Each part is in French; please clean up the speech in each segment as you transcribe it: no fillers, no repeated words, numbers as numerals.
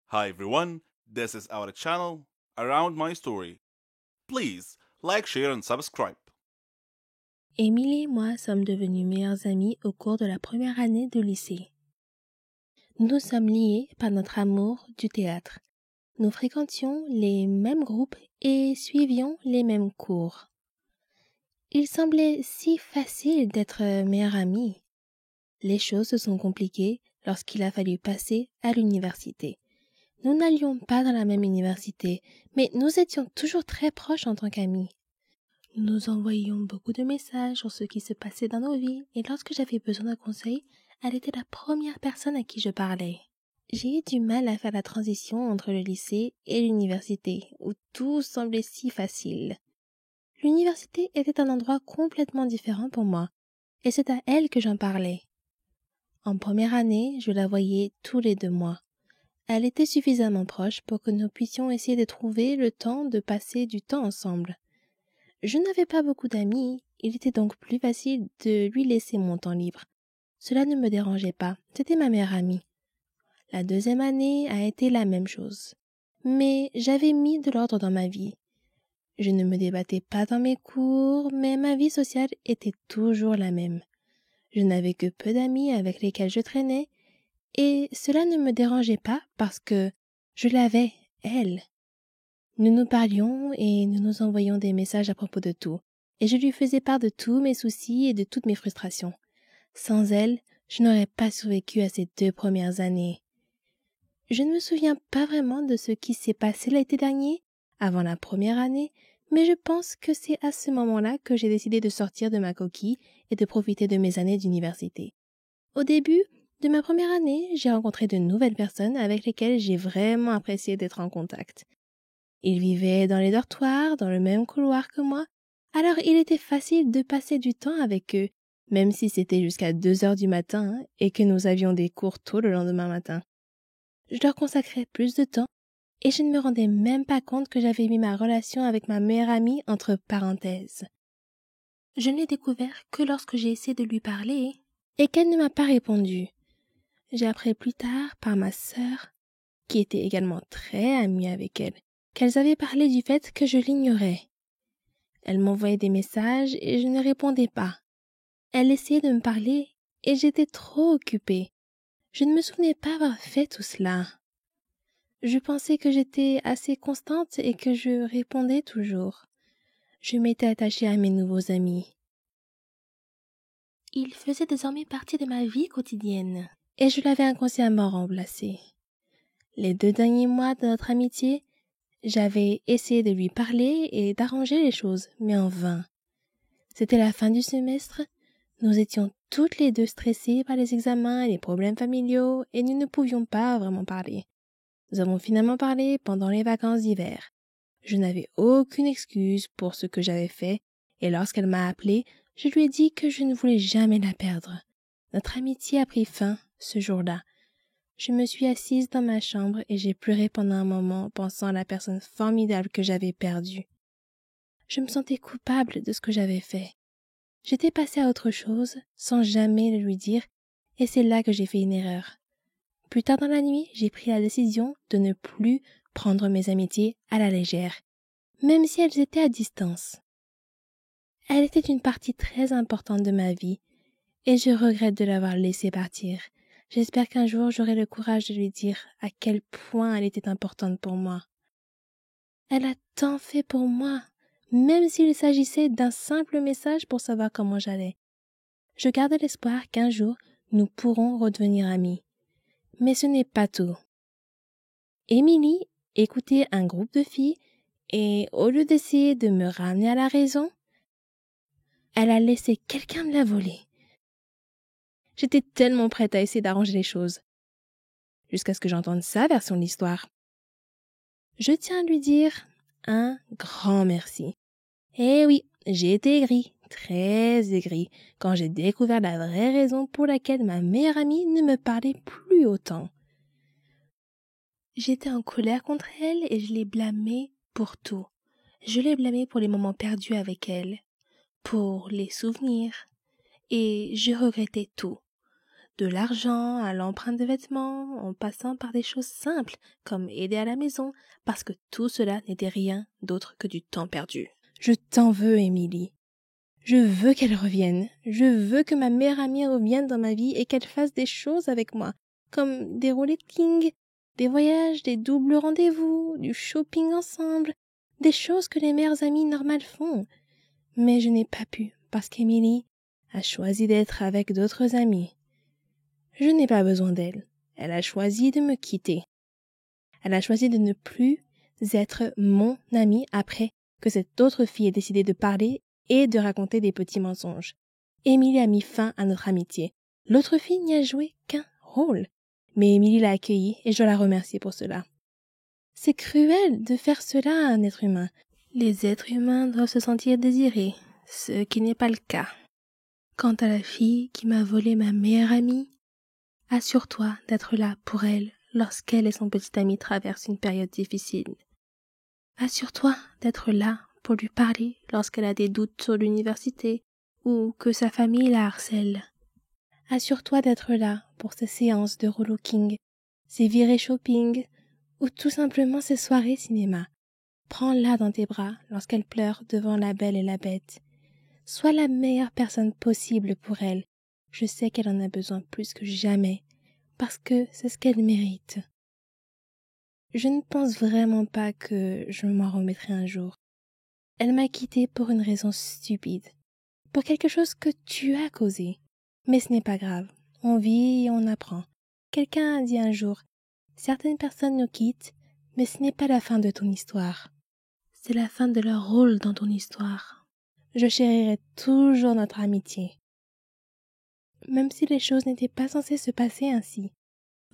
Hi everyone, this is our channel Around My Story. Please like, share and subscribe. Émilie et moi sommes devenus meilleures amies au cours de la première année de lycée. Nous sommes liés par notre amour du théâtre. Nous fréquentions les mêmes groupes et suivions les mêmes cours. Il semblait si facile d'être meilleures amies. Les choses se sont compliquées lorsqu'il a fallu passer à l'université. Nous n'allions pas dans la même université, mais nous étions toujours très proches en tant qu'amis. Nous nous envoyions beaucoup de messages sur ce qui se passait dans nos vies et lorsque j'avais besoin d'un conseil, elle était la première personne à qui je parlais. J'ai eu du mal à faire la transition entre le lycée et l'université, où tout semblait si facile. L'université était un endroit complètement différent pour moi, et c'est à elle que j'en parlais. En première année, je la voyais tous les 2 mois. Elle était suffisamment proche pour que nous puissions essayer de trouver le temps de passer du temps ensemble. Je n'avais pas beaucoup d'amis, il était donc plus facile de lui laisser mon temps libre. Cela ne me dérangeait pas, c'était ma meilleure amie. La deuxième année a été la même chose. Mais j'avais mis de l'ordre dans ma vie. Je ne me débattais pas dans mes cours, mais ma vie sociale était toujours la même. Je n'avais que peu d'amis avec lesquels je traînais, et cela ne me dérangeait pas parce que je l'avais, elle. Nous nous parlions et nous nous envoyions des messages à propos de tout, et je lui faisais part de tous mes soucis et de toutes mes frustrations. Sans elle, je n'aurais pas survécu à ces 2 premières années. Je ne me souviens pas vraiment de ce qui s'est passé l'été dernier, avant la première année, mais je pense que c'est à ce moment-là que j'ai décidé de sortir de ma coquille et de profiter de mes années d'université. Au début de ma première année, j'ai rencontré de nouvelles personnes avec lesquelles j'ai vraiment apprécié d'être en contact. Ils vivaient dans les dortoirs, dans le même couloir que moi, alors il était facile de passer du temps avec eux, même si c'était jusqu'à 2 heures du matin et que nous avions des cours tôt le lendemain matin. Je leur consacrais plus de temps et je ne me rendais même pas compte que j'avais mis ma relation avec ma meilleure amie entre parenthèses. Je ne l'ai découvert que lorsque j'ai essayé de lui parler et qu'elle ne m'a pas répondu. J'ai appris plus tard par ma sœur, qui était également très amie avec elle, qu'elles avaient parlé du fait que je l'ignorais. Elle m'envoyait des messages et je ne répondais pas. Elle essayait de me parler et j'étais trop occupée. Je ne me souvenais pas avoir fait tout cela. Je pensais que j'étais assez constante et que je répondais toujours. Je m'étais attachée à mes nouveaux amis. Ils faisaient désormais partie de ma vie quotidienne et je l'avais inconsciemment remplacé. Les 2 derniers mois de notre amitié, j'avais essayé de lui parler et d'arranger les choses, mais en vain. C'était la fin du semestre, nous étions toutes les 2 stressées par les examens et les problèmes familiaux et nous ne pouvions pas vraiment parler. Nous avons finalement parlé pendant les vacances d'hiver. Je n'avais aucune excuse pour ce que j'avais fait et lorsqu'elle m'a appelée, je lui ai dit que je ne voulais jamais la perdre. Notre amitié a pris fin ce jour-là. Je me suis assise dans ma chambre et j'ai pleuré pendant un moment pensant à la personne formidable que j'avais perdue. Je me sentais coupable de ce que j'avais fait. J'étais passée à autre chose sans jamais le lui dire et c'est là que j'ai fait une erreur. Plus tard dans la nuit, j'ai pris la décision de ne plus prendre mes amitiés à la légère, même si elles étaient à distance. Elle était une partie très importante de ma vie et je regrette de l'avoir laissée partir. J'espère qu'un jour j'aurai le courage de lui dire à quel point elle était importante pour moi. Elle a tant fait pour moi, même s'il s'agissait d'un simple message pour savoir comment j'allais. Je garde l'espoir qu'un jour nous pourrons redevenir amis. Mais ce n'est pas tout. Émilie écoutait un groupe de filles et au lieu d'essayer de me ramener à la raison, elle a laissé quelqu'un me la voler. J'étais tellement prête à essayer d'arranger les choses, jusqu'à ce que j'entende sa version de l'histoire. Je tiens à lui dire un grand merci. Eh oui, j'ai été aigrie, très aigrie, quand j'ai découvert la vraie raison pour laquelle ma meilleure amie ne me parlait plus autant. J'étais en colère contre elle et je l'ai blâmée pour tout. Je l'ai blâmée pour les moments perdus avec elle, pour les souvenirs, et je regrettais tout. De l'argent à l'empreinte de vêtements, en passant par des choses simples comme aider à la maison, parce que tout cela n'était rien d'autre que du temps perdu. Je t'en veux, Émilie. Je veux qu'elle revienne. Je veux que ma meilleure amie revienne dans ma vie et qu'elle fasse des choses avec moi, comme des roulettes des voyages, des doubles rendez-vous, du shopping ensemble, des choses que les meilleures amies normales font. Mais je n'ai pas pu, parce qu'Émilie a choisi d'être avec d'autres amis. Je n'ai pas besoin d'elle. Elle a choisi de me quitter. Elle a choisi de ne plus être mon amie après que cette autre fille ait décidé de parler et de raconter des petits mensonges. Émilie a mis fin à notre amitié. L'autre fille n'y a joué qu'un rôle. Mais Émilie l'a accueillie et je la remercie pour cela. C'est cruel de faire cela à un être humain. Les êtres humains doivent se sentir désirés, ce qui n'est pas le cas. Quant à la fille qui m'a volé ma meilleure amie, assure-toi d'être là pour elle lorsqu'elle et son petit ami traversent une période difficile. Assure-toi d'être là pour lui parler lorsqu'elle a des doutes sur l'université ou que sa famille la harcèle. Assure-toi d'être là pour ses séances de relooking, ses virées shopping ou tout simplement ses soirées cinéma. Prends-la dans tes bras lorsqu'elle pleure devant La Belle et la Bête. Sois la meilleure personne possible pour elle. Je sais qu'elle en a besoin plus que jamais, parce que c'est ce qu'elle mérite. Je ne pense vraiment pas que je m'en remettrai un jour. Elle m'a quittée pour une raison stupide, pour quelque chose que tu as causé. Mais ce n'est pas grave, on vit et on apprend. Quelqu'un a dit un jour, certaines personnes nous quittent, mais ce n'est pas la fin de ton histoire. C'est la fin de leur rôle dans ton histoire. Je chérirai toujours notre amitié. Même si les choses n'étaient pas censées se passer ainsi.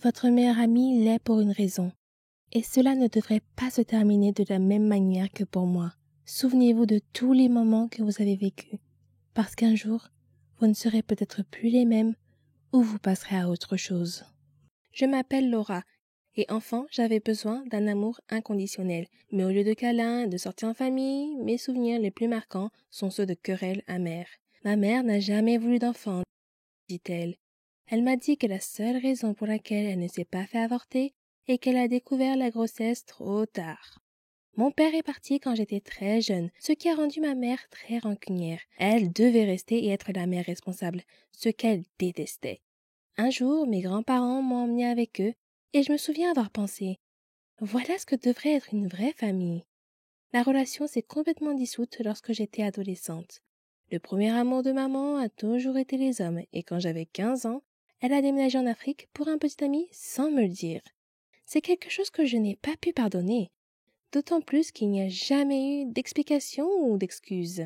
Votre meilleure amie l'est pour une raison. Et cela ne devrait pas se terminer de la même manière que pour moi. Souvenez-vous de tous les moments que vous avez vécus. Parce qu'un jour, vous ne serez peut-être plus les mêmes ou vous passerez à autre chose. Je m'appelle Laura. Et enfant, j'avais besoin d'un amour inconditionnel. Mais au lieu de câlins et de sorties en famille, mes souvenirs les plus marquants sont ceux de querelles amères. Ma mère n'a jamais voulu d'enfant, dit-elle. Elle m'a dit que la seule raison pour laquelle elle ne s'est pas fait avorter est qu'elle a découvert la grossesse trop tard. Mon père est parti quand j'étais très jeune, ce qui a rendu ma mère très rancunière. Elle devait rester et être la mère responsable, ce qu'elle détestait. Un jour, mes grands-parents m'ont emmenée avec eux, et je me souviens avoir pensé « Voilà ce que devrait être une vraie famille ». La relation s'est complètement dissoute lorsque j'étais adolescente. Le premier amour de maman a toujours été les hommes, et quand j'avais 15 ans, elle a déménagé en Afrique pour un petit ami sans me le dire. C'est quelque chose que je n'ai pas pu pardonner, d'autant plus qu'il n'y a jamais eu d'explication ou d'excuse.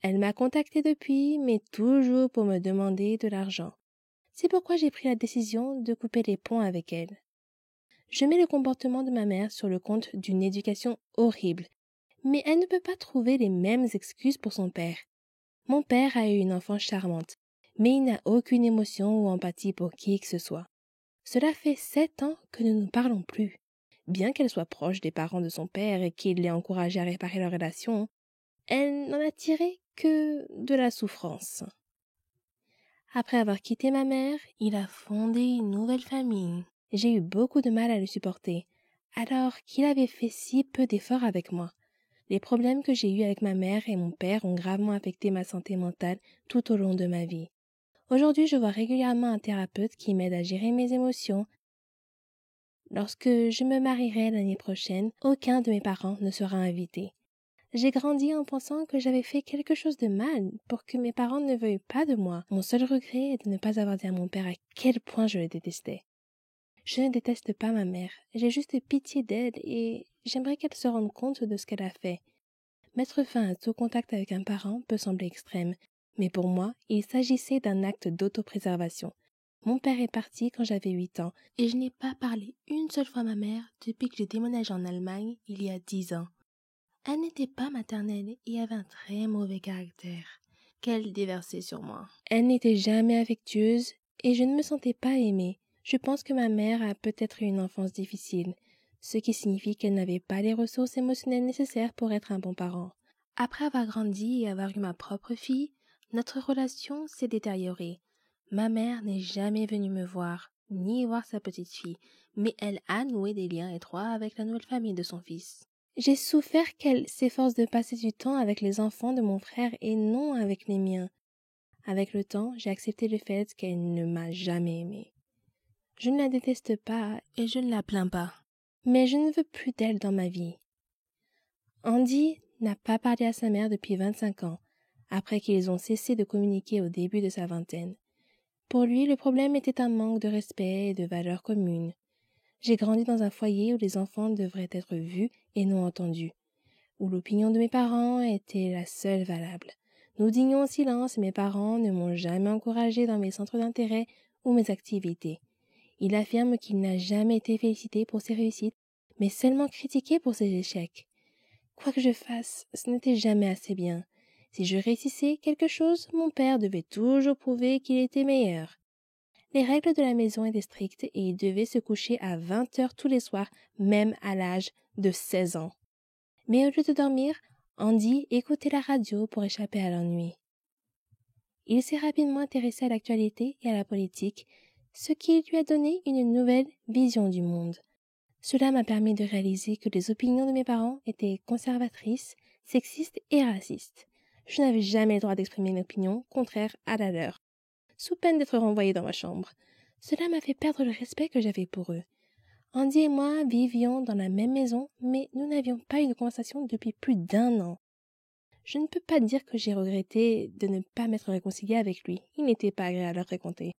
Elle m'a contactée depuis, mais toujours pour me demander de l'argent. C'est pourquoi j'ai pris la décision de couper les ponts avec elle. Je mets le comportement de ma mère sur le compte d'une éducation horrible, mais elle ne peut pas trouver les mêmes excuses pour son père. Mon père a eu une enfance charmante, mais il n'a aucune émotion ou empathie pour qui que ce soit. Cela fait 7 ans que nous ne parlons plus. Bien qu'elle soit proche des parents de son père et qu'il l'ait encouragée à réparer leur relation, elle n'en a tiré que de la souffrance. Après avoir quitté ma mère, il a fondé une nouvelle famille. J'ai eu beaucoup de mal à le supporter, alors qu'il avait fait si peu d'efforts avec moi. Les problèmes que j'ai eus avec ma mère et mon père ont gravement affecté ma santé mentale tout au long de ma vie. Aujourd'hui, je vois régulièrement un thérapeute qui m'aide à gérer mes émotions. Lorsque je me marierai l'année prochaine, aucun de mes parents ne sera invité. J'ai grandi en pensant que j'avais fait quelque chose de mal pour que mes parents ne veuillent pas de moi. Mon seul regret est de ne pas avoir dit à mon père à quel point je le détestais. Je ne déteste pas ma mère, j'ai juste pitié d'elle et j'aimerais qu'elle se rende compte de ce qu'elle a fait. Mettre fin à tout contact avec un parent peut sembler extrême, mais pour moi, il s'agissait d'un acte d'autopréservation. Mon père est parti quand j'avais 8 ans et je n'ai pas parlé une seule fois à ma mère depuis que j'ai déménagé en Allemagne il y a 10 ans. Elle n'était pas maternelle et avait un très mauvais caractère qu'elle déversait sur moi. Elle n'était jamais affectueuse et je ne me sentais pas aimée. Je pense que ma mère a peut-être eu une enfance difficile, ce qui signifie qu'elle n'avait pas les ressources émotionnelles nécessaires pour être un bon parent. Après avoir grandi et avoir eu ma propre fille, notre relation s'est détériorée. Ma mère n'est jamais venue me voir, ni voir sa petite fille, mais elle a noué des liens étroits avec la nouvelle famille de son fils. J'ai souffert qu'elle s'efforce de passer du temps avec les enfants de mon frère et non avec les miens. Avec le temps, j'ai accepté le fait qu'elle ne m'a jamais aimée. Je ne la déteste pas et je ne la plains pas, mais je ne veux plus d'elle dans ma vie. Andy n'a pas parlé à sa mère depuis 25 ans, après qu'ils ont cessé de communiquer au début de sa vingtaine. Pour lui, le problème était un manque de respect et de valeurs communes. J'ai grandi dans un foyer où les enfants devraient être vus et non entendus, où l'opinion de mes parents était la seule valable. Nous dînions au silence et mes parents ne m'ont jamais encouragé dans mes centres d'intérêt ou mes activités. Il affirme qu'il n'a jamais été félicité pour ses réussites, mais seulement critiqué pour ses échecs. Quoi que je fasse, ce n'était jamais assez bien. Si je réussissais quelque chose, mon père devait toujours prouver qu'il était meilleur. Les règles de la maison étaient strictes et il devait se coucher à 20 heures tous les soirs, même à l'âge de 16 ans. Mais au lieu de dormir, Andy écoutait la radio pour échapper à l'ennui. Il s'est rapidement intéressé à l'actualité et à la politique, ce qui lui a donné une nouvelle vision du monde. Cela m'a permis de réaliser que les opinions de mes parents étaient conservatrices, sexistes et racistes. Je n'avais jamais le droit d'exprimer une opinion contraire à la leur, sous peine d'être renvoyée dans ma chambre. Cela m'a fait perdre le respect que j'avais pour eux. Andy et moi vivions dans la même maison, mais nous n'avions pas eu de conversation depuis plus d'1 an. Je ne peux pas dire que j'ai regretté de ne pas m'être réconciliée avec lui. Il n'était pas agréable à fréquenter.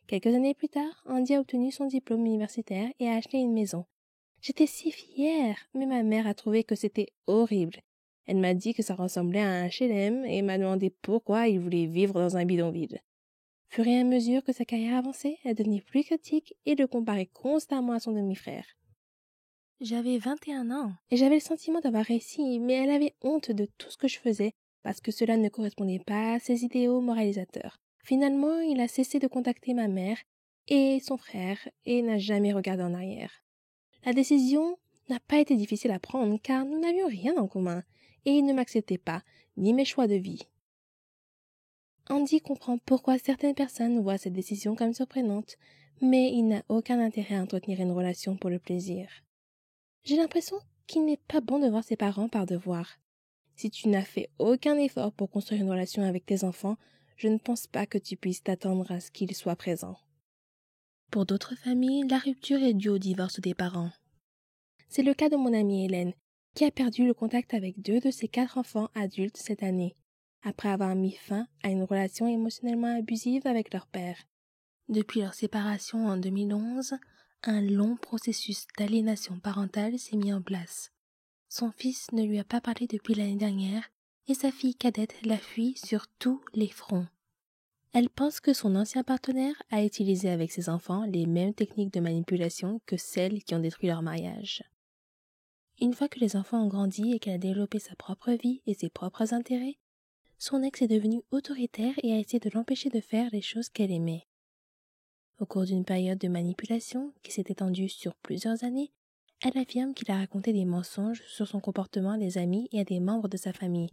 Quelques années plus tard, Andy a obtenu son diplôme universitaire et a acheté une maison. J'étais si fière, mais ma mère a trouvé que c'était horrible. Elle m'a dit que ça ressemblait à un HLM et m'a demandé pourquoi il voulait vivre dans un bidonville. Fur et à mesure que sa carrière avançait, elle devenait plus critique et le comparait constamment à son demi-frère. J'avais 21 ans et j'avais le sentiment d'avoir réussi, mais elle avait honte de tout ce que je faisais parce que cela ne correspondait pas à ses idéaux moralisateurs. Finalement, il a cessé de contacter ma mère et son frère et n'a jamais regardé en arrière. La décision n'a pas été difficile à prendre car nous n'avions rien en commun et il ne m'acceptait pas, ni mes choix de vie. Andy comprend pourquoi certaines personnes voient cette décision comme surprenante, mais il n'a aucun intérêt à entretenir une relation pour le plaisir. J'ai l'impression qu'il n'est pas bon de voir ses parents par devoir. Si tu n'as fait aucun effort pour construire une relation avec tes enfants, je ne pense pas que tu puisses t'attendre à ce qu'ils soient présents. Pour d'autres familles, la rupture est due au divorce des parents. C'est le cas de mon amie Hélène, qui a perdu le contact avec 2 de ses 4 enfants adultes cette année, après avoir mis fin à une relation émotionnellement abusive avec leur père. Depuis leur séparation en 2011, un long processus d'aliénation parentale s'est mis en place. Son fils ne lui a pas parlé depuis l'année dernière et sa fille cadette la fuit sur tous les fronts. Elle pense que son ancien partenaire a utilisé avec ses enfants les mêmes techniques de manipulation que celles qui ont détruit leur mariage. Une fois que les enfants ont grandi et qu'elle a développé sa propre vie et ses propres intérêts, son ex est devenu autoritaire et a essayé de l'empêcher de faire les choses qu'elle aimait. Au cours d'une période de manipulation qui s'est étendue sur plusieurs années, elle affirme qu'il a raconté des mensonges sur son comportement à des amis et à des membres de sa famille.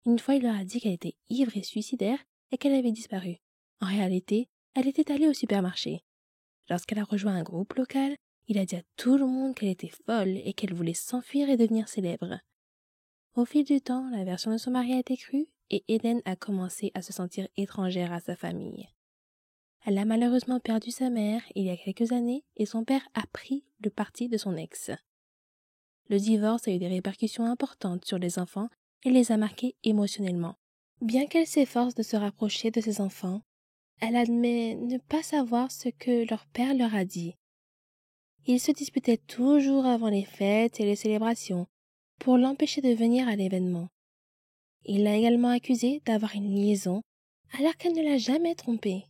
Une fois, il leur a dit qu'elle était ivre et suicidaire et qu'elle avait disparu. En réalité, elle était allée au supermarché. Lorsqu'elle a rejoint un groupe local, il a dit à tout le monde qu'elle était folle et qu'elle voulait s'enfuir et devenir célèbre. Au fil du temps, la version de son mari a été crue et Hélène a commencé à se sentir étrangère à sa famille. Elle a malheureusement perdu sa mère il y a quelques années et son père a pris le parti de son ex. Le divorce a eu des répercussions importantes sur les enfants et les a marqués émotionnellement. Bien qu'elle s'efforce de se rapprocher de ses enfants, elle admet ne pas savoir ce que leur père leur a dit. Ils se disputaient toujours avant les fêtes et les célébrations pour l'empêcher de venir à l'événement. Il l'a également accusée d'avoir une liaison alors qu'elle ne l'a jamais trompée.